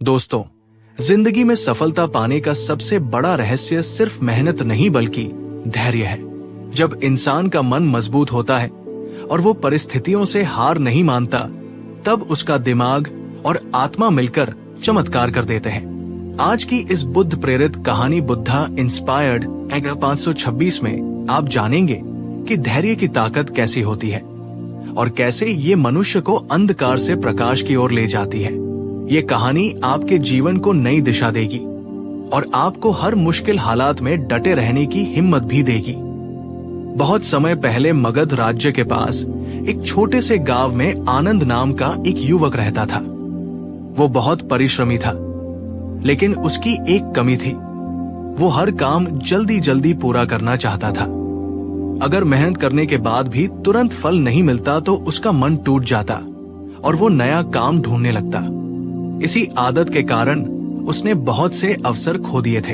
दोस्तों, जिंदगी में सफलता पाने का सबसे बड़ा रहस्य सिर्फ मेहनत नहीं बल्कि धैर्य है। जब इंसान का मन मजबूत होता है और वो परिस्थितियों से हार नहीं मानता, तब उसका दिमाग और आत्मा मिलकर चमत्कार कर देते हैं। आज की इस बुद्ध प्रेरित कहानी बुद्धा इंस्पायर्ड 526 में आप जानेंगे कि धैर्य की ताकत कैसी होती है और कैसे ये मनुष्य को अंधकार से प्रकाश की ओर ले जाती है। ये कहानी आपके जीवन को नई दिशा देगी और आपको हर मुश्किल हालात में डटे रहने की हिम्मत भी देगी। बहुत समय पहले मगध राज्य के पास एक छोटे से गांव में आनंद नाम का एक युवक रहता था। वो बहुत परिश्रमी था, लेकिन उसकी एक कमी थी। वो हर काम जल्दी जल्दी पूरा करना चाहता था। अगर मेहनत करने के बाद भी तुरंत फल नहीं मिलता तो उसका मन टूट जाता और वो नया काम ढूंढने लगता। इसी आदत के कारण उसने बहुत से अवसर खो दिए थे।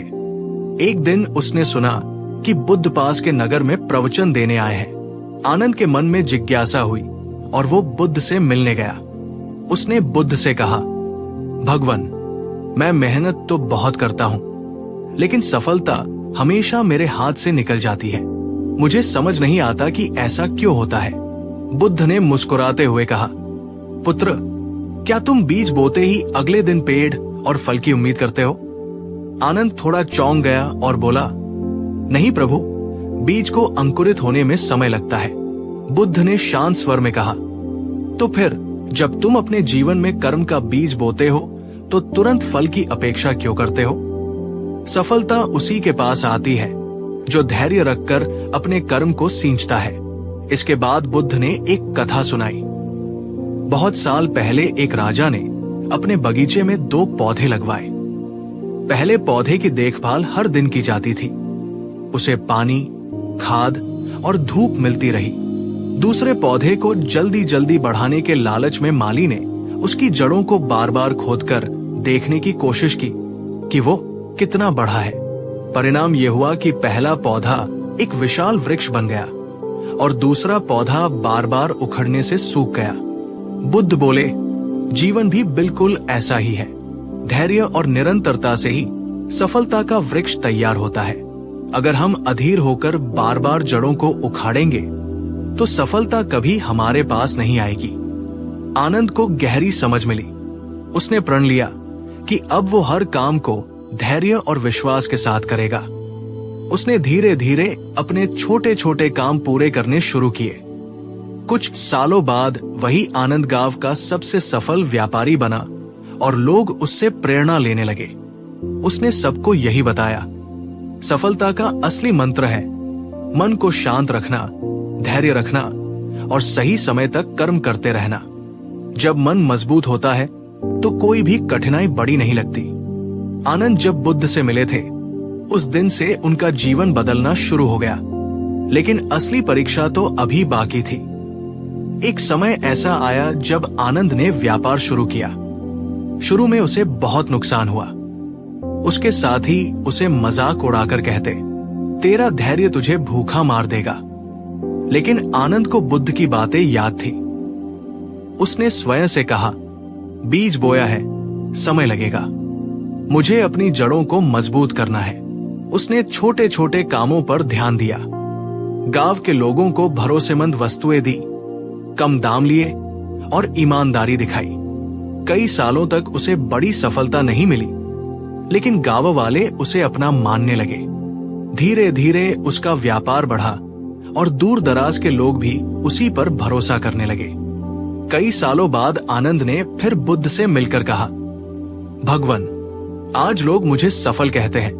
एक दिन उसने सुना कि बुद्ध पास के नगर में प्रवचन देने आए हैं। आनंद के मन में जिज्ञासा हुई और वो बुद्ध से मिलने गया। उसने बुद्ध से कहा, भगवान, मैं मेहनत तो बहुत करता हूँ, लेकिन सफलता हमेशा मेरे हाथ से निकल जाती है। मुझे समझ नहीं आता कि ऐसा क्यों होता है। बुद्ध ने मुस्कुराते हुए कहा, पुत्र, क्या तुम बीज बोते ही अगले दिन पेड़ और फल की उम्मीद करते हो? आनंद थोड़ा चौंक गया और बोला, नहीं प्रभु, बीज को अंकुरित होने में समय लगता है। बुद्ध ने शांत स्वर में कहा, तो फिर जब तुम अपने जीवन में कर्म का बीज बोते हो तो तुरंत फल की अपेक्षा क्यों करते हो? सफलता उसी के पास आती है जो धैर्य रखकर अपने कर्म को सींचता है। इसके बाद बुद्ध ने एक कथा सुनाई। बहुत साल पहले एक राजा ने अपने बगीचे में 2 पौधे लगवाए। पहले पौधे की देखभाल हर दिन की जाती थी। उसे पानी, खाद और धूप मिलती रही। दूसरे पौधे को जल्दी जल्दी बढ़ाने के लालच में माली ने उसकी जड़ों को बार बार खोदकर देखने की कोशिश की कि वो कितना बढ़ा है। परिणाम ये हुआ कि पहला पौधा एक विशाल वृक्ष बन गया और दूसरा पौधा बार बार उखड़ने से सूख गया। बुद्ध बोले, जीवन भी बिल्कुल ऐसा ही है। धैर्य और निरंतरता से ही सफलता का वृक्ष तैयार होता है। अगर हम अधीर होकर बार बार जड़ों को उखाड़ेंगे तो सफलता कभी हमारे पास नहीं आएगी। आनंद को गहरी समझ मिली। उसने प्रण लिया कि अब वो हर काम को धैर्य और विश्वास के साथ करेगा। उसने धीरे धीरे अपने छोटे छोटे काम पूरे करने शुरू किए। कुछ सालों बाद वही आनंद गांव का सबसे सफल व्यापारी बना और लोग उससे प्रेरणा लेने लगे। उसने सबको यही बताया, सफलता का असली मंत्र है मन को शांत रखना, धैर्य रखना और सही समय तक कर्म करते रहना। जब मन मजबूत होता है तो कोई भी कठिनाई बड़ी नहीं लगती। आनंद जब बुद्ध से मिले थे, उस दिन से उनका जीवन बदलना शुरू हो गया। लेकिन असली परीक्षा तो अभी बाकी थी। एक समय ऐसा आया जब आनंद ने व्यापार शुरू किया। शुरू में उसे बहुत नुकसान हुआ। उसके साथी उसे मजाक उड़ाकर कहते, तेरा धैर्य तुझे भूखा मार देगा। लेकिन आनंद को बुद्ध की बातें याद थी। उसने स्वयं से कहा, बीज बोया है, समय लगेगा। मुझे अपनी जड़ों को मजबूत करना है। उसने छोटे छोटे कामों पर ध्यान दिया। गांव के लोगों को भरोसेमंद वस्तुएं दी, कम दाम लिए और ईमानदारी दिखाई। कई सालों तक उसे बड़ी सफलता नहीं मिली, लेकिन गांव वाले उसे अपना मानने लगे। धीरे धीरे उसका व्यापार बढ़ा और दूर दराज के लोग भी उसी पर भरोसा करने लगे। कई सालों बाद आनंद ने फिर बुद्ध से मिलकर कहा, भगवान, आज लोग मुझे सफल कहते हैं,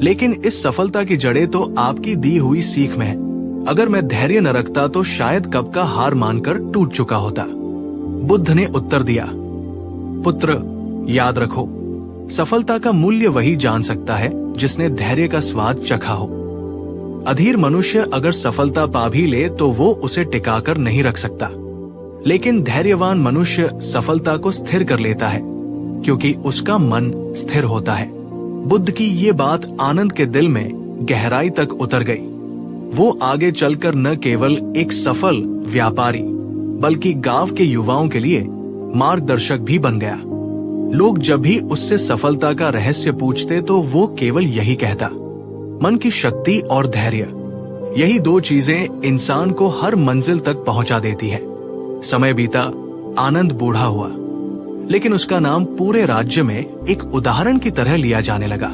लेकिन इस सफलता की जड़ें तो आपकी दी हुई सीख में है। अगर मैं धैर्य न रखता तो शायद कब का हार मानकर टूट चुका होता। बुद्ध ने उत्तर दिया, पुत्र, याद रखो, सफलता का मूल्य वही जान सकता है जिसने धैर्य का स्वाद चखा हो। अधीर मनुष्य अगर सफलता पा भी ले तो वो उसे टिकाकर नहीं रख सकता, लेकिन धैर्यवान मनुष्य सफलता को स्थिर कर लेता है क्योंकि उसका मन स्थिर होता है। बुद्ध की ये बात आनंद के दिल में गहराई तक उतर गई। वो आगे चलकर न केवल एक सफल व्यापारी बल्कि गांव के युवाओं के लिए मार्गदर्शक भी बन गया। लोग जब भी उससे सफलता का रहस्य पूछते तो वो केवल यही कहता, मन की शक्ति और धैर्य। यही दो चीजें इंसान को हर मंजिल तक पहुंचा देती है। समय बीता, आनंद बूढ़ा हुआ, लेकिन उसका नाम पूरे राज्य में एक उदाहरण की तरह लिया जाने लगा।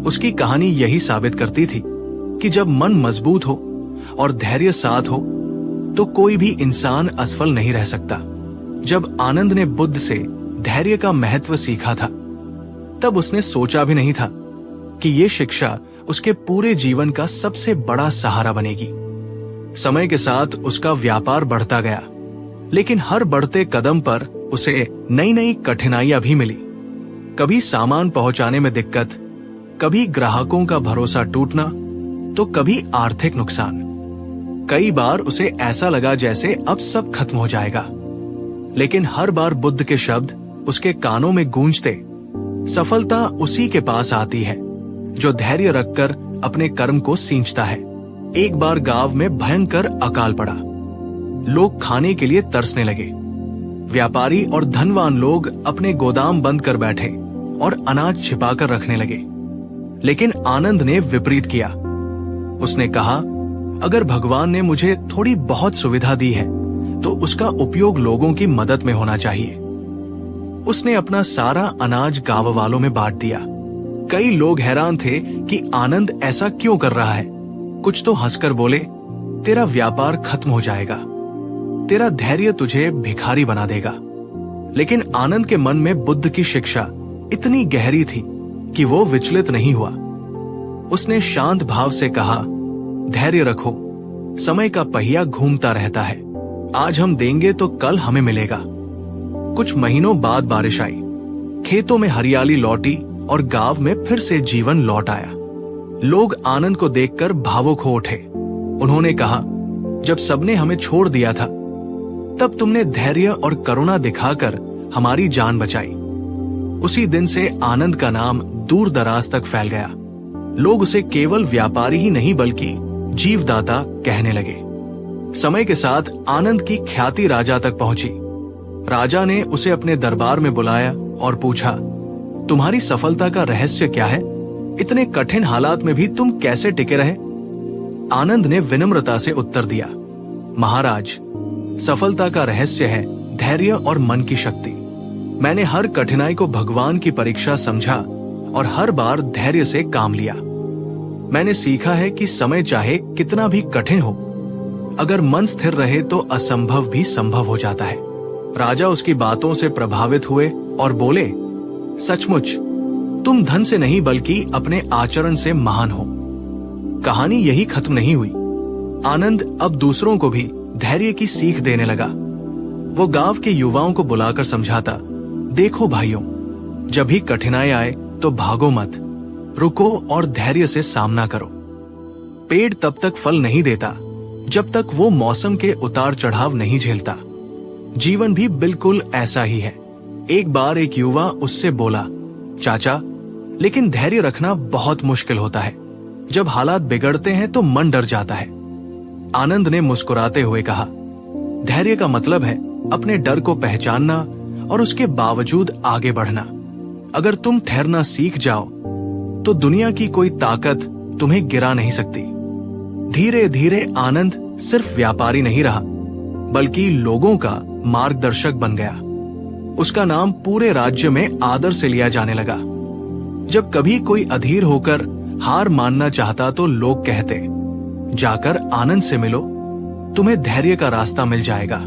उसकी कहानी यही साबित करती थी कि जब मन मजबूत हो और धैर्य साथ हो तो कोई भी इंसान असफल नहीं रह सकता। जब आनंद ने बुद्ध से धैर्य का महत्व सीखा था, तब उसने सोचा भी नहीं था कि ये शिक्षा उसके पूरे जीवन का सबसे बड़ा सहारा बनेगी। समय के साथ उसका व्यापार बढ़ता गया, लेकिन हर बढ़ते कदम पर उसे नई नई कठिनाइयां भी मिली। कभी सामान पहुंचाने में दिक्कत, कभी ग्राहकों का भरोसा टूटना, तो कभी आर्थिक नुकसान। कई बार उसे ऐसा लगा जैसे अब सब खत्म हो जाएगा, लेकिन हर बार बुद्ध के शब्द उसके कानों में गूंजते, सफलता उसी के पास आती है जो धैर्य रखकर अपने कर्म को सींचता है। एक बार गांव में भयंकर अकाल पड़ा। लोग खाने के लिए तरसने लगे। व्यापारी और धनवान लोग अपने गोदाम बंद कर बैठे और अनाज छिपाकर रखने लगे। लेकिन आनंद ने विपरीत किया। उसने कहा, अगर भगवान ने मुझे थोड़ी बहुत सुविधा दी है तो उसका उपयोग लोगों की मदद में होना चाहिए। उसने अपना सारा अनाज गांव वालों में बांट दिया। कई लोग हैरान थे कि आनंद ऐसा क्यों कर रहा है। कुछ तो हंसकर बोले, तेरा व्यापार खत्म हो जाएगा, तेरा धैर्य तुझे भिखारी बना देगा। लेकिन आनंद के मन में बुद्ध की शिक्षा इतनी गहरी थी कि वो विचलित नहीं हुआ। उसने शांत भाव से कहा, धैर्य रखो, समय का पहिया घूमता रहता है। आज हम देंगे तो कल हमें मिलेगा। कुछ महीनों बाद बारिश आई, खेतों में हरियाली लौटी और गांव में फिर से जीवन लौट आया। लोग आनंद को देखकर भावुक हो उठे। उन्होंने कहा, जब सबने हमें छोड़ दिया था, तब तुमने धैर्य और करुणा दिखाकर हमारी जान बचाई। उसी दिन से आनंद का नाम दूर दराज तक फैल गया। लोग उसे केवल व्यापारी ही नहीं बल्कि जीवदाता कहने लगे। समय के साथ आनंद की ख्याति राजा तक पहुंची। राजा ने उसे अपने दरबार में बुलाया और पूछा, तुम्हारी सफलता का रहस्य क्या है? इतने कठिन हालात में भी तुम कैसे टिके रहे? आनंद ने विनम्रता से उत्तर दिया, महाराज, सफलता का रहस्य है धैर्य और मन की शक्ति। मैंने हर कठिनाई को भगवान की परीक्षा समझा और हर बार धैर्य से काम लिया। मैंने सीखा है कि समय चाहे कितना भी कठिन हो, अगर मन स्थिर रहे तो असंभव भी संभव हो जाता है। राजा उसकी बातों से प्रभावित हुए और बोले, सचमुच तुम धन से नहीं बल्कि अपने आचरण से महान हो। कहानी यही खत्म नहीं हुई। आनंद अब दूसरों को भी धैर्य की सीख देने लगा। वो गांव के युवाओं को बुलाकर समझाता, देखो भाइयों, जब भी कठिनाई आए तो भागो मत, रुको और धैर्य से सामना करो। पेड़ तब तक फल नहीं देता जब तक वो मौसम के उतार चढ़ाव नहीं झेलता। जीवन भी बिल्कुल ऐसा ही है। एक बार एक युवा उससे बोला, चाचा, लेकिन धैर्य रखना बहुत मुश्किल होता है। जब हालात बिगड़ते हैं तो मन डर जाता है। आनंद ने मुस्कुराते हुए कहा, धैर्य का मतलब है अपने डर को पहचानना और उसके बावजूद आगे बढ़ना। अगर तुम ठहरना सीख जाओ तो दुनिया की कोई ताकत तुम्हें गिरा नहीं सकती। धीरे धीरे आनंद सिर्फ व्यापारी नहीं रहा बल्कि लोगों का मार्गदर्शक बन गया। उसका नाम पूरे राज्य में आदर से लिया जाने लगा। जब कभी कोई अधीर होकर हार मानना चाहता तो लोग कहते, जाकर आनंद से मिलो, तुम्हें धैर्य का रास्ता मिल जाएगा।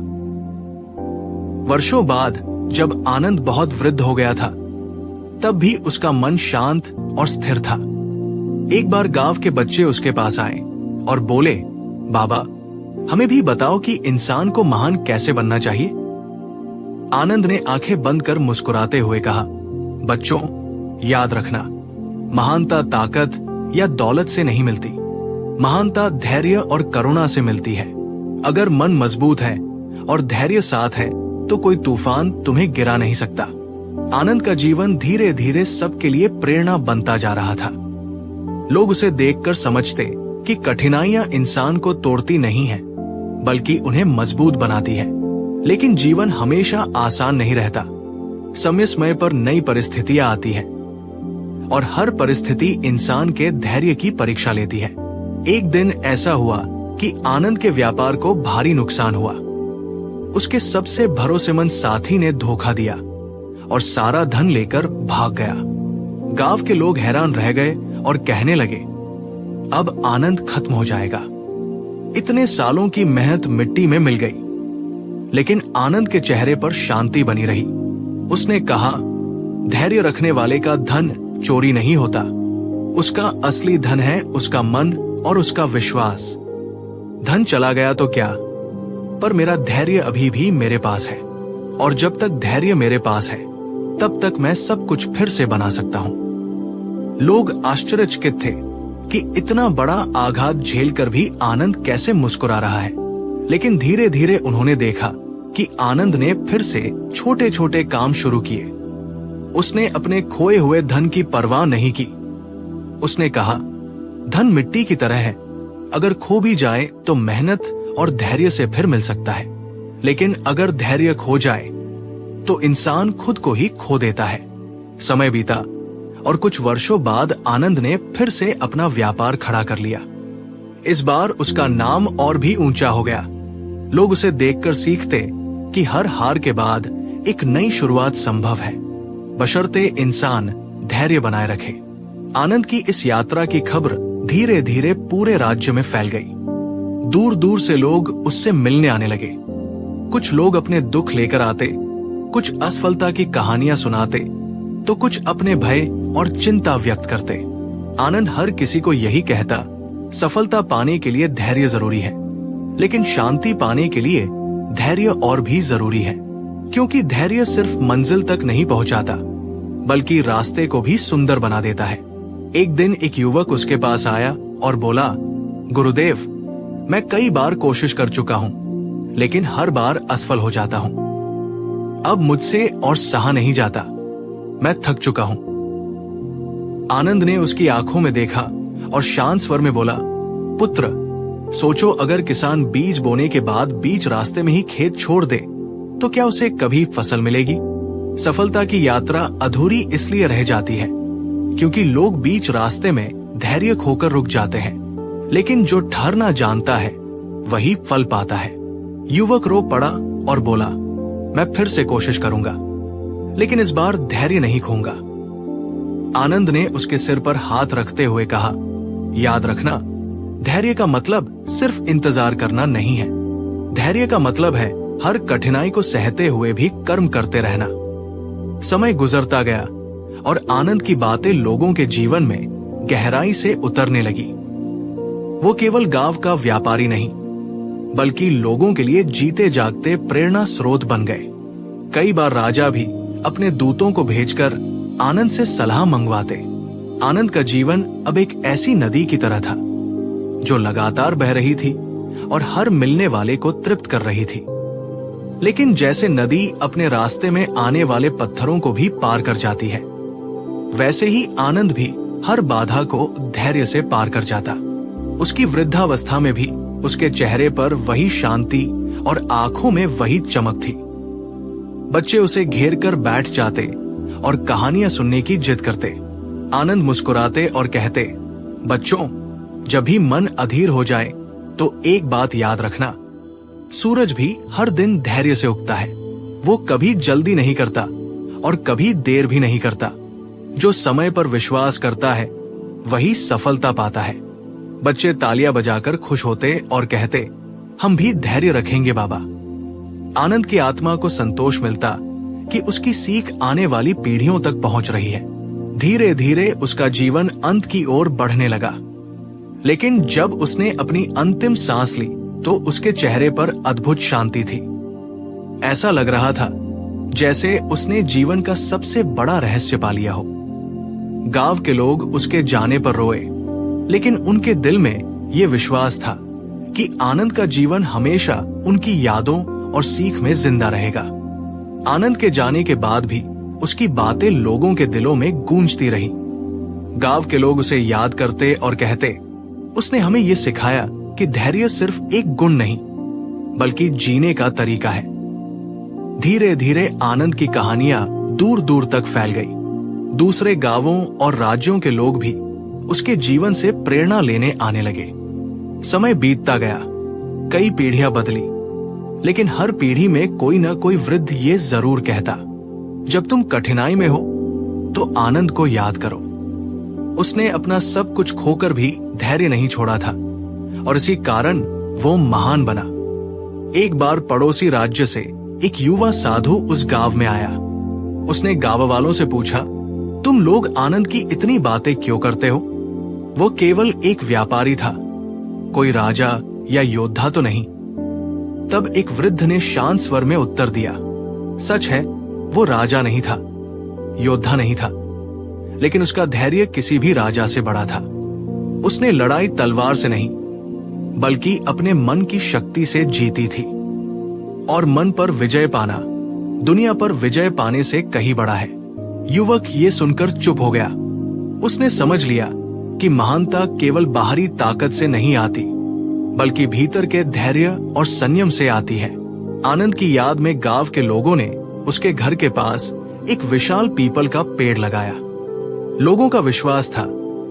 वर्षों बाद जब आनंद बहुत वृद्ध हो गया था, तब भी उसका मन शांत और स्थिर था। एक बार गांव के बच्चे उसके पास आए और बोले, बाबा, हमें भी बताओ कि इंसान को महान कैसे बनना चाहिए। आनंद ने आंखें बंद कर मुस्कुराते हुए कहा, बच्चों, याद रखना, महानता ताकत या दौलत से नहीं मिलती, महानता धैर्य और करुणा से मिलती है। अगर मन मजबूत है और धैर्य साथ है तो कोई तूफान तुम्हें गिरा नहीं सकता। आनंद का जीवन धीरे धीरे सबके लिए प्रेरणा बनता जा रहा था। लोग उसे देखकर समझते कि कठिनाइयां इंसान को तोड़ती नहीं हैं, बल्कि उन्हें मजबूत बनाती है। लेकिन जीवन हमेशा आसान नहीं रहता। समय समय पर नई परिस्थितियां आती हैं और हर परिस्थिति इंसान के धैर्य की परीक्षा लेती है। एक दिन ऐसा हुआ कि आनंद के व्यापार को भारी नुकसान हुआ। उसके सबसे भरोसेमंद साथी ने धोखा दिया और सारा धन लेकर भाग गया। गांव के लोग हैरान रह गए और कहने लगे, अब आनंद खत्म हो जाएगा। इतने सालों की मेहनत मिट्टी में मिल गई। लेकिन आनंद के चेहरे पर शांति बनी रही। उसने कहा, धैर्य रखने वाले का धन चोरी नहीं होता। उसका असली धन है उसका मन और उसका विश्वास। धन चला गया तो क्या, पर मेरा धैर्य अभी भी मेरे पास है। और जब तक धैर्य मेरे पास है, तब तक मैं सब कुछ फिर से बना सकता हूं। लोग आश्चर्यचकित थे कि इतना बड़ा आघात झेलकर भी आनंद कैसे मुस्कुरा रहा है। लेकिन धीरे धीरे उन्होंने देखा कि आनंद ने फिर से छोटे छोटे काम शुरू किए। उसने अपने खोए हुए धन की परवाह नहीं की। उसने कहा, धन मिट्टी की तरह है, अगर खो भी जाए तो मेहनत और धैर्य से फिर मिल सकता है। लेकिन अगर धैर्य खो जाए तो इंसान खुद को ही खो देता है। समय बीता और कुछ वर्षों बाद आनंद ने फिर से अपना व्यापार खड़ा कर लिया। इस बार उसका नाम और भी ऊंचा हो गया। लोग उसे देखकर सीखते कि हर हार के बाद एक नई शुरुआत संभव है, बशर्ते इंसान धैर्य बनाए रखे। आनंद की इस यात्रा की खबर धीरे धीरे पूरे राज्य में फैल गई। दूर दूर से लोग उससे मिलने आने लगे। कुछ लोग अपने दुख लेकर आते, कुछ असफलता की कहानियां सुनाते, तो कुछ अपने भय और चिंता व्यक्त करते। आनंद हर किसी को यही कहता, सफलता पाने के लिए धैर्य जरूरी है, लेकिन शांति पाने के लिए धैर्य और भी जरूरी है। क्योंकि धैर्य सिर्फ मंजिल तक नहीं पहुंचाता, बल्कि रास्ते को भी सुंदर बना देता है। एक दिन एक युवक उसके पास आया और बोला, गुरुदेव, मैं कई बार कोशिश कर चुका हूं, लेकिन हर बार असफल हो जाता हूं। अब मुझसे और सहा नहीं जाता, मैं थक चुका हूं। आनंद ने उसकी आंखों में देखा और शांत स्वर में बोला, पुत्र, सोचो अगर किसान बीज बोने के बाद बीच रास्ते में ही खेत छोड़ दे तो क्या उसे कभी फसल मिलेगी? सफलता की यात्रा अधूरी इसलिए रह जाती है क्योंकि लोग बीच रास्ते में धैर्य खोकर रुक जाते हैं, लेकिन जो ठहरना जानता है वही फल पाता है। युवक रो पड़ा और बोला, मैं फिर से कोशिश करूंगा, लेकिन इस बार धैर्य नहीं खोऊंगा। आनंद ने उसके सिर पर हाथ रखते हुए कहा, याद रखना, धैर्य का मतलब सिर्फ इंतजार करना नहीं है। धैर्य का मतलब है हर कठिनाई को सहते हुए भी कर्म करते रहना। समय गुजरता गया और आनंद की बातें लोगों के जीवन में गहराई से उतरने लगी। वो केवल गांव का व्यापारी नहीं, बल्कि लोगों के लिए जीते जागते प्रेरणा स्रोत बन गए। कई बार राजा भी अपने दूतों को भेजकर आनंद से सलाह मंगवाते। आनंद का जीवन अब एक ऐसी नदी की तरह था जो लगातार बह रही थी और हर मिलने वाले को तृप्त कर रही थी। लेकिन जैसे नदी अपने रास्ते में आने वाले पत्थरों को भी पार कर जाती है, वैसे ही आनंद भी हर बाधा को धैर्य से पार कर जाता। उसकी वृद्धावस्था में भी उसके चेहरे पर वही शांति और आंखों में वही चमक थी। बच्चे उसे घेर कर बैठ जाते और कहानियां सुनने की जिद करते। आनंद मुस्कुराते और कहते, बच्चों, जब भी मन अधीर हो जाए तो एक बात याद रखना, सूरज भी हर दिन धैर्य से उगता है। वो कभी जल्दी नहीं करता और कभी देर भी नहीं करता। जो समय पर विश्वास करता है वही सफलता पाता है। बच्चे तालियां बजाकर खुश होते और कहते, हम भी धैर्य रखेंगे बाबा। आनंद की आत्मा को संतोष मिलता कि उसकी सीख आने वाली पीढ़ियों तक पहुंच रही है। धीरे धीरे उसका जीवन अंत की ओर बढ़ने लगा। लेकिन जब उसने अपनी अंतिम सांस ली तो उसके चेहरे पर अद्भुत शांति थी। ऐसा लग रहा था जैसे उसने जीवन का सबसे बड़ा रहस्य पा लिया हो। गांव के लोग उसके जाने पर रोए, लेकिन उनके दिल में ये विश्वास था कि आनंद का जीवन हमेशा उनकी यादों और सीख में जिंदा रहेगा। आनंद के जाने के बाद भी उसकी बातें लोगों के दिलों में गूंजती रही। गांव के लोग उसे याद करते और कहते, उसने हमें ये सिखाया कि धैर्य सिर्फ एक गुण नहीं, बल्कि जीने का तरीका है। धीरे धीरे आनंद की कहानियां दूर दूर तक फैल गई। दूसरे गांवों और राज्यों के लोग भी उसके जीवन से प्रेरणा लेने आने लगे। समय बीतता गया, कई पीढ़ियां बदली, लेकिन हर पीढ़ी में कोई न कोई वृद्ध ये जरूर कहता, जब तुम कठिनाई में हो तो आनंद को याद करो। उसने अपना सब कुछ खोकर भी धैर्य नहीं छोड़ा था और इसी कारण वो महान बना। एक बार पड़ोसी राज्य से एक युवा साधु उस गांव में आया। उसने गांव वालों से पूछा, तुम लोग आनंद की इतनी बातें क्यों करते हो? वो केवल एक व्यापारी था, कोई राजा या योद्धा तो नहीं। तब एक वृद्ध ने शांत स्वर में उत्तर दिया, सच है, वो राजा नहीं था, योद्धा नहीं था, लेकिन उसका धैर्य किसी भी राजा से बड़ा था। उसने लड़ाई तलवार से नहीं, बल्कि अपने मन की शक्ति से जीती थी। और मन पर विजय पाना दुनिया पर विजय पाने से कहीं बड़ा है। युवक ये सुनकर चुप हो गया। उसने समझ लिया कि महानता केवल बाहरी ताकत से नहीं आती, बल्कि भीतर के धैर्य और संयम से आती है। आनंद की याद में गांव के लोगों ने उसके घर के पास एक विशाल पीपल का पेड़ लगाया। लोगों का विश्वास था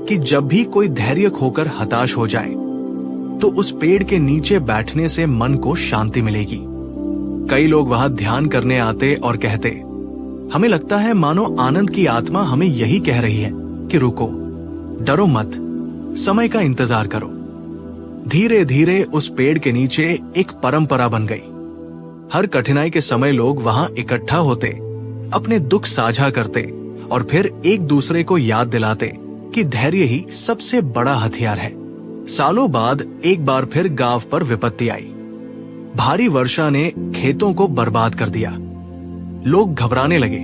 कि जब भी कोई धैर्य खोकर हताश हो जाए तो उस पेड़ के नीचे बैठने से मन को शांति मिलेगी। कई लोग वहां ध्यान करने आते और कहते, हमें लगता है मानो आनंद की आत्मा हमें यही कह रही है कि रुको, डरो मत, समय का इंतजार करो। धीरे धीरे उस पेड़ के नीचे एक परंपरा बन गई। हर कठिनाई के समय लोग वहां इकट्ठा होते, अपने दुख साझा करते और फिर एक दूसरे को याद दिलाते कि धैर्य ही सबसे बड़ा हथियार है। सालों बाद एक बार फिर गांव पर विपत्ति आई। भारी वर्षा ने खेतों को बर्बाद कर दिया। लोग घबराने लगे,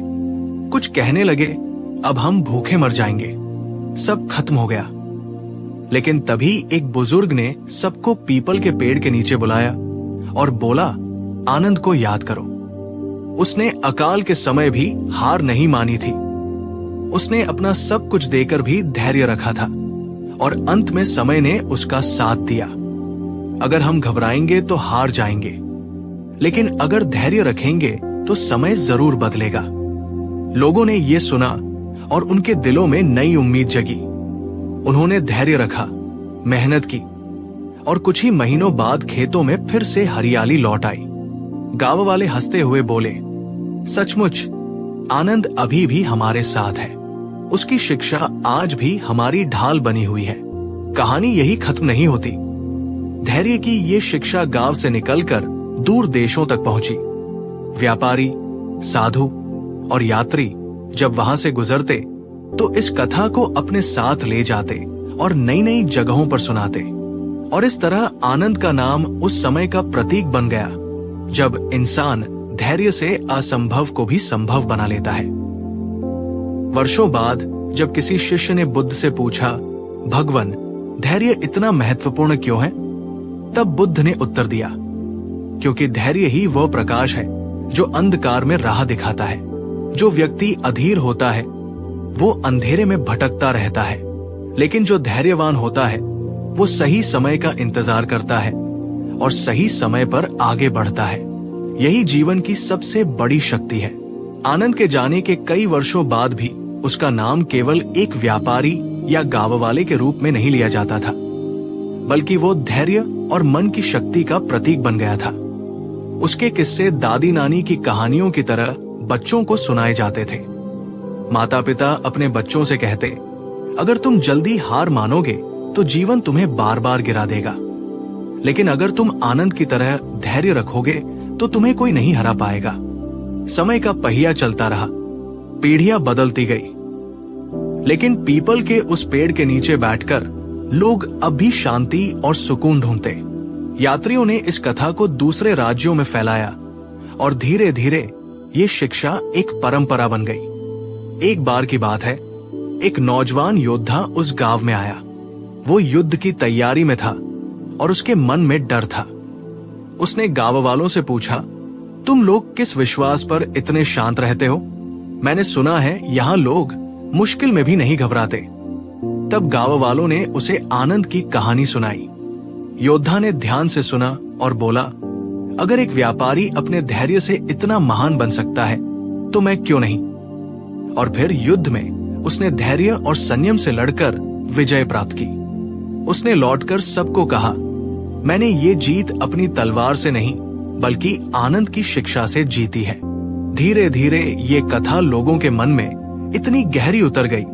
कुछ कहने लगे, अब हम भूखे मर जाएंगे, सब खत्म हो गया। लेकिन तभी एक बुजुर्ग ने सबको पीपल के पेड़ के नीचे बुलाया और बोला, आनंद को याद करो। उसने अकाल के समय भी हार नहीं मानी थी। उसने अपना सब कुछ देकर भी धैर्य रखा था और अंत में समय ने उसका साथ दिया। अगर हम घबराएंगे तो हार जाएंगे, लेकिन अगर धैर्य रखेंगे तो समय जरूर बदलेगा। लोगों ने ये सुना और उनके दिलों में नई उम्मीद जगी। उन्होंने धैर्य रखा, मेहनत की और कुछ ही महीनों बाद खेतों में फिर से हरियाली लौट आई। गांव वाले हंसते हुए बोले, सचमुच आनंद अभी भी हमारे साथ है। उसकी शिक्षा आज भी हमारी ढाल बनी हुई है। कहानी यही खत्म नहीं होती। धैर्य की ये शिक्षा गांव से निकलकर दूर देशों तक पहुंची। व्यापारी, साधु और यात्री जब वहां से गुजरते तो इस कथा को अपने साथ ले जाते और नई नई जगहों पर सुनाते। और इस तरह आनंद का नाम उस समय का प्रतीक बन गया जब इंसान धैर्य से असंभव को भी संभव बना लेता है। वर्षों बाद जब किसी शिष्य ने बुद्ध से पूछा, भगवन, धैर्य इतना महत्वपूर्ण क्यों है? तब बुद्ध ने उत्तर दिया, क्योंकि धैर्य ही वह प्रकाश है जो अंधकार में राह दिखाता है। जो व्यक्ति अधीर होता है वो अंधेरे में भटकता रहता है, लेकिन जो धैर्यवान होता है वो सही समय का इंतजार करता है और सही समय पर आगे बढ़ता है। यही जीवन की सबसे बड़ी शक्ति है। आनंद के जाने के कई वर्षों बाद भी उसका नाम केवल एक व्यापारी या गांव वाले के रूप में नहीं लिया जाता था, बल्कि वो धैर्य और मन की शक्ति का प्रतीक बन गया था। उसके किस्से दादी नानी की कहानियों की तरह बच्चों को सुनाए जाते थे। माता पिता अपने बच्चों से कहते, अगर तुम जल्दी हार मानोगे तो जीवन तुम्हें बार बार गिरा देगा, लेकिन अगर तुम आनंद की तरह धैर्य रखोगे तो तुम्हें कोई नहीं हरा पाएगा। समय का पहिया चलता रहा, पीढ़ियां बदलती गई, लेकिन पीपल के उस पेड़ के नीचे बैठकर लोग अब भी शांति और सुकून ढूंढते। यात्रियों ने इस कथा को दूसरे राज्यों में फैलाया और धीरे धीरे ये शिक्षा एक परंपरा बन गई। एक बार की बात है, एक नौजवान योद्धा उस गांव में आया। वो युद्ध की तैयारी में था और उसके मन में डर था। उसने गांव वालों से पूछा, तुम लोग किस विश्वास पर इतने शांत रहते हो? मैंने सुना है यहाँ लोग मुश्किल में भी नहीं घबराते। तब गांव वालों ने उसे आनंद की कहानी सुनाई। योद्धा ने ध्यान से सुना और बोला, अगर एक व्यापारी अपने धैर्य से इतना महान बन सकता है तो मैं क्यों नहीं? और फिर युद्ध में उसने धैर्य और संयम से लड़कर विजय प्राप्त की। उसने लौटकर सबको कहा, मैंने ये जीत अपनी तलवार से नहीं बल्कि आनंद की शिक्षा से जीती है। धीरे धीरे ये कथा लोगों के मन में इतनी गहरी उतर गई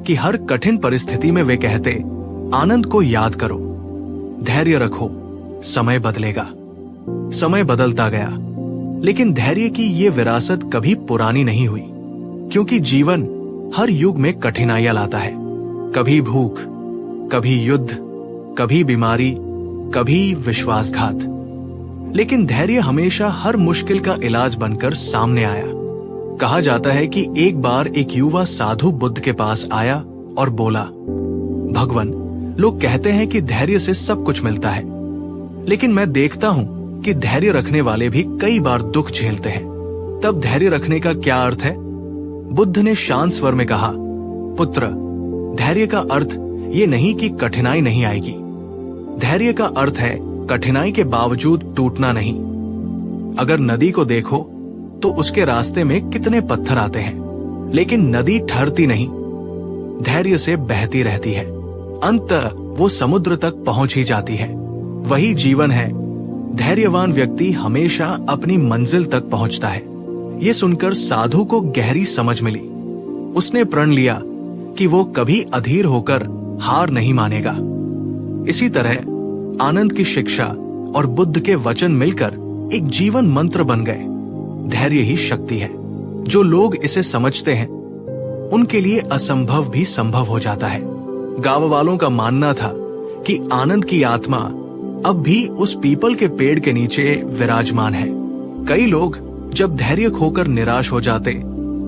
कि हर कठिन परिस्थिति में वे कहते, आनंद को याद करो, धैर्य रखो, समय बदलेगा। समय बदलता गया, लेकिन धैर्य की ये विरासत कभी पुरानी नहीं हुई, क्योंकि जीवन हर युग में कठिनाइयां लाता है। कभी भूख, कभी युद्ध, कभी बीमारी, कभी विश्वासघात, लेकिन धैर्य हमेशा हर मुश्किल का इलाज बनकर सामने आया। कहा जाता है कि एक बार एक युवा साधु बुद्ध के पास आया और बोला, भगवान, लोग कहते हैं कि धैर्य से सब कुछ मिलता है, लेकिन मैं देखता हूं कि धैर्य रखने वाले भी कई बार दुख झेलते हैं। तब धैर्य रखने का क्या अर्थ है? बुद्ध ने शांत स्वर में कहा, पुत्र, धैर्य का अर्थ ये नहीं कि कठिनाई नहीं आएगी। धैर्य का अर्थ है कठिनाई के बावजूद टूटना नहीं। अगर नदी को देखो तो उसके रास्ते में कितने पत्थर आते हैं, लेकिन नदी ठहरती नहीं, धैर्य से बहती रहती है। अंततः वो समुद्र तक पहुंच ही जाती है। वही जीवन है। धैर्यवान व्यक्ति हमेशा अपनी मंजिल तक पहुंचता है। ये सुनकर साधु को गहरी समझ मिली। उसने प्रण लिया कि वो कभी अधीर होकर हार नहीं मानेगा। इसी तरह आनंद की शिक्षा और बुद्ध के वचन मिलकर एक जीवन मंत्र बन गए। धैर्य ही शक्ति है। जो लोग इसे समझते हैं उनके लिए असंभव भी संभव हो जाता है। गांव वालों का मानना था कि आनंद की आत्मा अब भी उस पीपल के पेड़ के नीचे विराजमान है। कई लोग जब धैर्य खोकर निराश हो जाते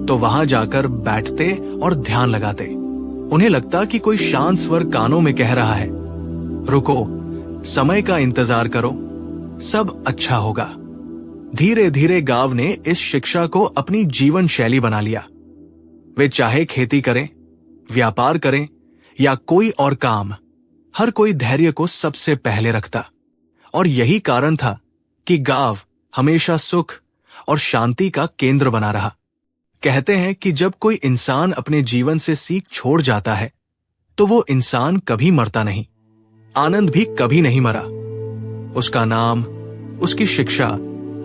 तो वहां जाकर बैठते और ध्यान लगाते। उन्हें लगता कि कोई शांत स्वर कानों में कह रहा है, रुको, समय का इंतजार करो, सब अच्छा होगा। धीरे धीरे गांव ने इस शिक्षा को अपनी जीवन शैली बना लिया। वे चाहे खेती करें, व्यापार करें या कोई और काम, हर कोई धैर्य को सबसे पहले रखता। और यही कारण था कि गांव हमेशा सुख और शांति का केंद्र बना रहा। कहते हैं कि जब कोई इंसान अपने जीवन से सीख छोड़ जाता है तो वो इंसान कभी मरता नहीं। आनंद भी कभी नहीं मरा। उसका नाम, उसकी शिक्षा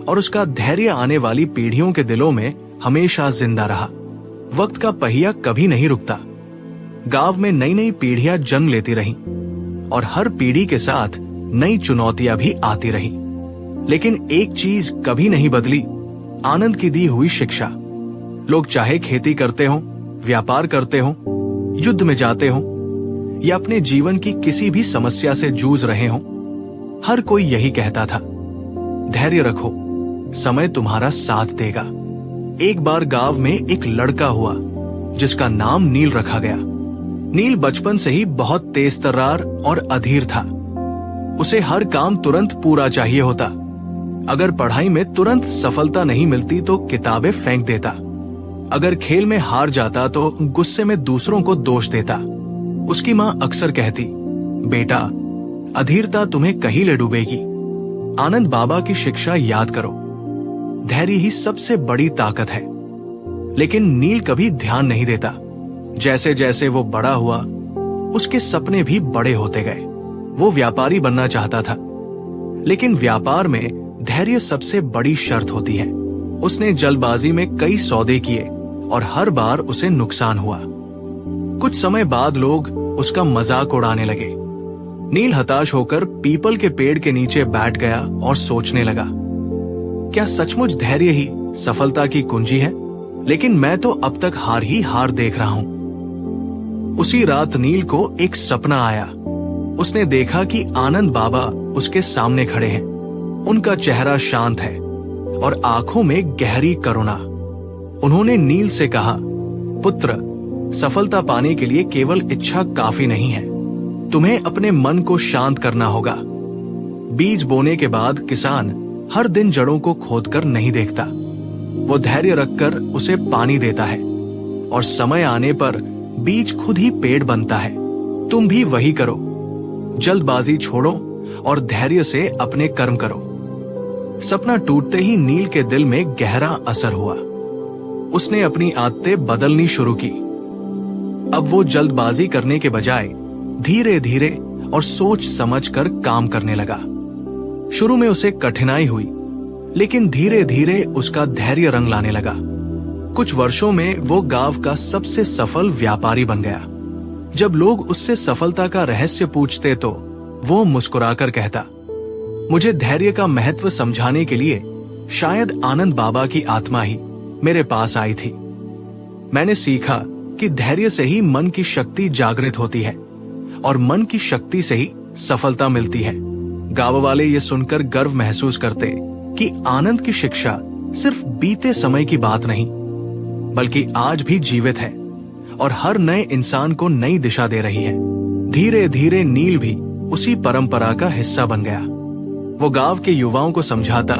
और उसका धैर्य आने वाली पीढ़ियों के दिलों में हमेशा जिंदा रहा। वक्त का पहिया कभी नहीं रुकता। गांव में नई नई पीढ़ियां जन्म लेती रहीं और हर पीढ़ी के साथ नई चुनौतियां भी आती रहीं। लेकिन एक चीज कभी नहीं बदली, आनंद की दी हुई शिक्षा। लोग चाहे खेती करते हों, व्यापार करते हों, युद्ध में जाते हों या अपने जीवन की किसी भी समस्या से जूझ रहे हों, हर कोई यही कहता था, धैर्य रखो, समय तुम्हारा साथ देगा। एक बार गांव में एक लड़का हुआ जिसका नाम नील रखा गया। नील बचपन से ही बहुत तेज तर्रार और अधीर था। उसे हर काम तुरंत पूरा चाहिए होता। अगर पढ़ाई में तुरंत सफलता नहीं मिलती तो किताबें फेंक देता। अगर खेल में हार जाता तो गुस्से में दूसरों को दोष देता। उसकी माँ अक्सर कहती, बेटा, अधीरता तुम्हें कहीं ले डूबेगी। आनंद बाबा की शिक्षा याद करो, धैर्य ही सबसे बड़ी ताकत है। लेकिन नील कभी ध्यान नहीं देता। जैसे जैसे वो बड़ा हुआ, उसके सपने भी बड़े होते गए। वो व्यापारी बनना चाहता था, लेकिन व्यापार में धैर्य सबसे बड़ी शर्त होती है। उसने जल्दबाजी में कई सौदे किए और हर बार उसे नुकसान हुआ। कुछ समय बाद लोग उसका मजाक उड़ाने लगे। नील हताश होकर पीपल के पेड़ के नीचे बैठ गया और सोचने लगा, क्या सचमुच धैर्य ही सफलता की कुंजी है? लेकिन मैं तो अब तक हार ही हार देख रहा हूं। उसी रात नील को एक सपना आया। उसने देखा कि आनंद बाबा उसके सामने खड़े हैं। उनका चेहरा शांत है और आंखों में गहरी करुणा। उन्होंने नील से कहा, पुत्र, सफलता पाने के लिए केवल इच्छा काफी नहीं है। तुम्हें अपने मन को शांत करना होगा। बीज बोने के बाद किसान हर दिन जड़ों को खोदकर नहीं देखता। वो धैर्य रखकर उसे पानी देता है और समय आने पर बीज खुद ही पेड़ बनता है। तुम भी वही करो। जल्दबाजी छोड़ो और धैर्य से अपने कर्म करो। सपना टूटते ही नील के दिल में गहरा असर हुआ। उसने अपनी आदतें बदलनी शुरू की। अब वो जल्दबाजी करने के बजाय धीरे धीरे और सोच समझकर काम करने लगा। शुरू में उसे कठिनाई हुई, लेकिन धीरे धीरे उसका धैर्य रंग लाने लगा। कुछ वर्षों में वो गांव का सबसे सफल व्यापारी बन गया। जब लोग उससे सफलता का रहस्य पूछते तो वो मुस्कुराकर कहता, मुझे धैर्य का महत्व समझाने के लिए शायद आनंद बाबा की आत्मा ही मेरे पास आई थी। मैंने सीखा कि धैर्य से ही मन की शक्ति जागृत होती है और मन की शक्ति से ही सफलता मिलती है। गांव वाले ये सुनकर गर्व महसूस करते कि आनंद की शिक्षा सिर्फ बीते समय की बात नहीं, बल्कि आज भी जीवित है और हर नए इंसान को नई दिशा दे रही है। धीरे धीरे नील भी उसी परंपरा का हिस्सा बन गया। वो गांव के युवाओं को समझाता,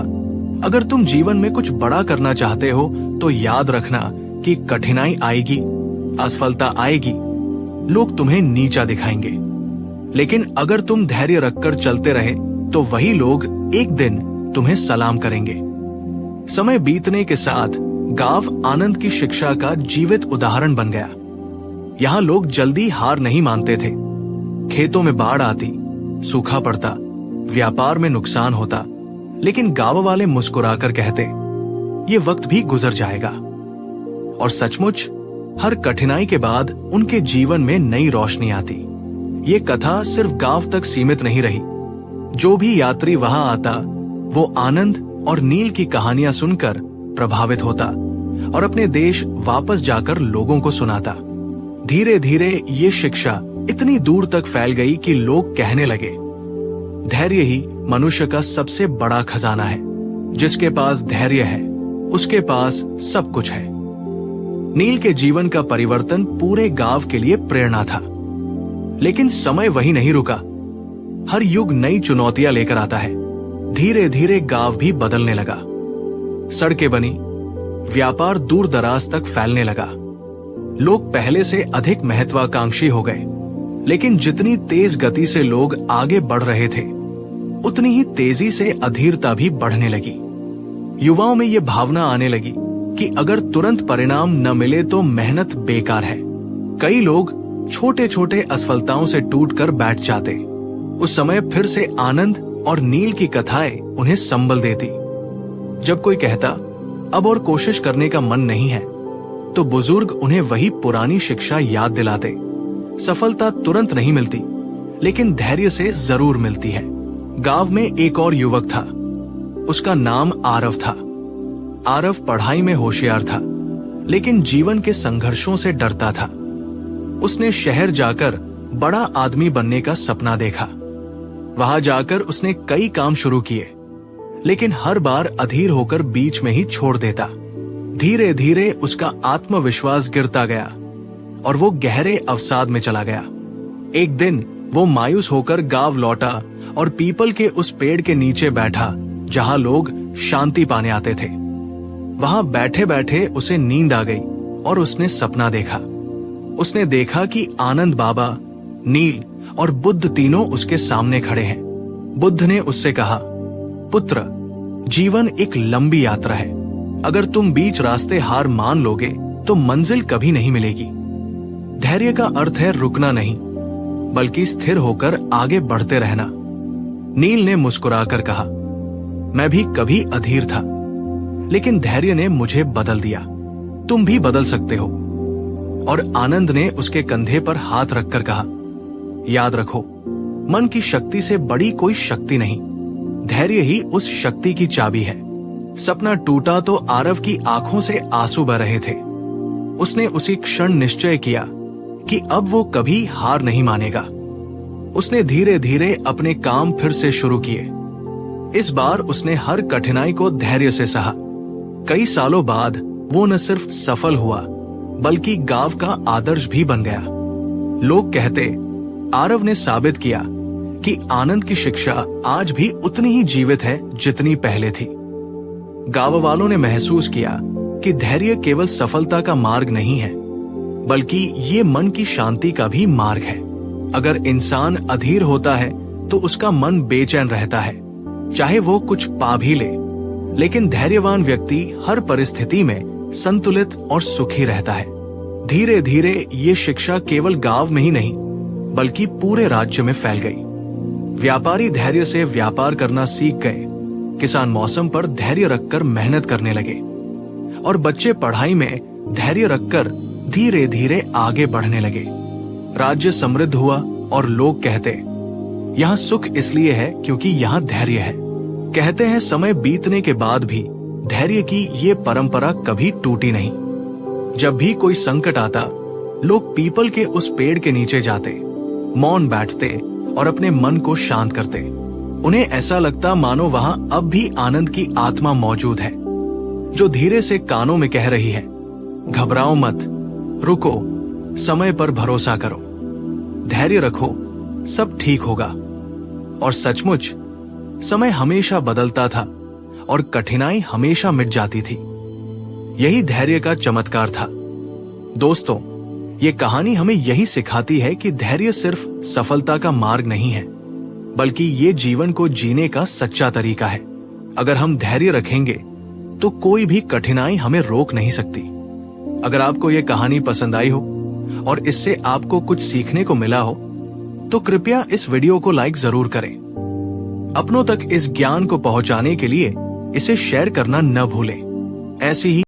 अगर तुम जीवन में कुछ बड़ा करना चाहते हो तो याद रखना कि कठिनाई आएगी, असफलता आएगी, लोग तुम्हें नीचा दिखाएंगे, लेकिन अगर तुम धैर्य रखकर चलते रहे तो वही लोग एक दिन तुम्हें सलाम करेंगे। समय बीतने के साथ गांव आनंद की शिक्षा का जीवित उदाहरण बन गया। यहाँ लोग जल्दी हार नहीं मानते थे। खेतों में बाढ़ आती, सूखा पड़ता, व्यापार में नुकसान होता, लेकिन गांव वाले मुस्कुराकर कहते, ये वक्त भी गुजर जाएगा। और सचमुच हर कठिनाई के बाद उनके जीवन में नई रोशनी आती। ये कथा सिर्फ गांव तक सीमित नहीं रही। जो भी यात्री वहां आता वो आनंद और नील की कहानियां सुनकर प्रभावित होता और अपने देश वापस जाकर लोगों को सुनाता। धीरे धीरे ये शिक्षा इतनी दूर तक फैल गई कि लोग कहने लगे, धैर्य ही मनुष्य का सबसे बड़ा खजाना है। जिसके पास धैर्य है उसके पास सब कुछ है। नील के जीवन का परिवर्तन पूरे गांव के लिए प्रेरणा था। लेकिन समय वही नहीं रुका। हर युग नई चुनौतियां लेकर आता है। धीरे धीरे गांव भी बदलने लगा। सड़कें बनी, व्यापार दूर दराज तक फैलने लगा। लोग पहले से अधिक महत्वाकांक्षी हो गए, लेकिन जितनी तेज गति से लोग आगे बढ़ रहे थे उतनी ही तेजी से अधीरता भी बढ़ने लगी। युवाओं में ये भावना आने लगी कि अगर तुरंत परिणाम न मिले तो मेहनत बेकार है। कई लोग छोटे छोटे असफलताओं से टूटकर बैठ जाते। उस समय फिर से आनंद और नील की कथाएं उन्हें संबल देती। जब कोई कहता अब और कोशिश करने का मन नहीं है, तो बुजुर्ग उन्हें वही पुरानी शिक्षा याद दिलाते। सफलता तुरंत नहीं मिलती, लेकिन धैर्य से जरूर मिलती है। गांव में एक और युवक था। उसका नाम आरव था। आरव पढ़ाई में होशियार था, लेकिन जीवन के संघर्षों से डरता था। उसने शहर जाकर बड़ा आदमी बनने का सपना देखा। वहां जाकर उसने कई काम शुरू किए, लेकिन हर बार अधीर होकर बीच में ही छोड़ देता। धीरे धीरे उसका आत्मविश्वास गिरता गया और वो गहरे अवसाद में चला गया। एक दिन वो मायूस होकर गांव लौटा और पीपल के उस पेड़ के नीचे बैठा जहां लोग शांति पाने आते थे। वहां बैठे बैठे उसे नींद आ गई और उसने सपना देखा। उसने देखा कि आनंद बाबा, नील और बुद्ध तीनों उसके सामने खड़े हैं। बुद्ध ने उससे कहा, पुत्र, जीवन एक लंबी यात्रा है। अगर तुम बीच रास्ते हार मान लोगे तो मंजिल कभी नहीं मिलेगी। धैर्य का अर्थ है रुकना नहीं, बल्कि स्थिर होकर आगे बढ़ते रहना। नील ने मुस्कुराकर कहा, मैं भी कभी अधीर था, लेकिन धैर्य ने मुझे बदल दिया। तुम भी बदल सकते हो। और आनंद ने उसके कंधे पर हाथ रखकर कहा, याद रखो, मन की शक्ति से बड़ी कोई शक्ति नहीं। धैर्य ही उस शक्ति की चाबी है। सपना टूटा तो आरव की आंखों से आंसू बह रहे थे। उसने उसी क्षण निश्चय किया कि अब वो कभी हार नहीं मानेगा। उसने धीरे धीरे अपने काम फिर से शुरू किए। इस बार उसने हर कठिनाई को धैर्य से सहा। कई सालों बाद वो न सिर्फ सफल हुआ, बल्कि गांव का आदर्श भी बन गया। लोग कहते, आरव ने साबित किया कि आनंद की शिक्षा आज भी उतनी ही जीवित है जितनी पहले थी। गांव वालों ने महसूस किया कि धैर्य केवल सफलता का मार्ग नहीं है, बल्कि ये मन की शांति का भी मार्ग है। अगर इंसान अधीर होता है तो उसका मन बेचैन रहता है, चाहे वो कुछ पा भी ले। लेकिन धैर्यवान व्यक्ति हर परिस्थिति में संतुलित और सुखी रहता है। धीरे धीरे ये शिक्षा केवल गांव में ही नहीं बल्कि पूरे राज्य में फैल गई। व्यापारी धैर्य से व्यापार करना सीख गए, किसान मौसम पर धैर्य रखकर मेहनत करने लगे और बच्चे पढ़ाई में धैर्य रखकर धीरे धीरे आगे बढ़ने लगे। राज्य समृद्ध हुआ और लोग कहते, यहाँ सुख इसलिए है क्योंकि यहाँ धैर्य है। कहते हैं समय बीतने के बाद भी धैर्य की ये परंपरा कभी टूटी नहीं। जब भी कोई संकट आता, लोग पीपल के उस पेड़ के नीचे जाते, मौन बैठते और अपने मन को शांत करते। उन्हें ऐसा लगता मानो वहां अब भी आनंद की आत्मा मौजूद है, जो धीरे से कानों में कह रही है, घबराओ मत, रुको, समय पर भरोसा करो, धैर्य रखो, सब ठीक होगा। और सचमुच समय हमेशा बदलता था और कठिनाई हमेशा मिट जाती थी। यही धैर्य का चमत्कार था। दोस्तों, ये कहानी हमें यही सिखाती है कि धैर्य सिर्फ सफलता का मार्ग नहीं है, बल्कि ये जीवन को जीने का सच्चा तरीका है। अगर हम धैर्य रखेंगे तो कोई भी कठिनाई हमें रोक नहीं सकती। अगर आपको ये कहानी पसंद आई हो और इससे आपको कुछ सीखने को मिला हो, तो कृपया इस वीडियो को लाइक जरूर करें। अपनों तक इस ज्ञान को पहुंचाने के लिए इसे शेयर करना न भूलें। ऐसी ही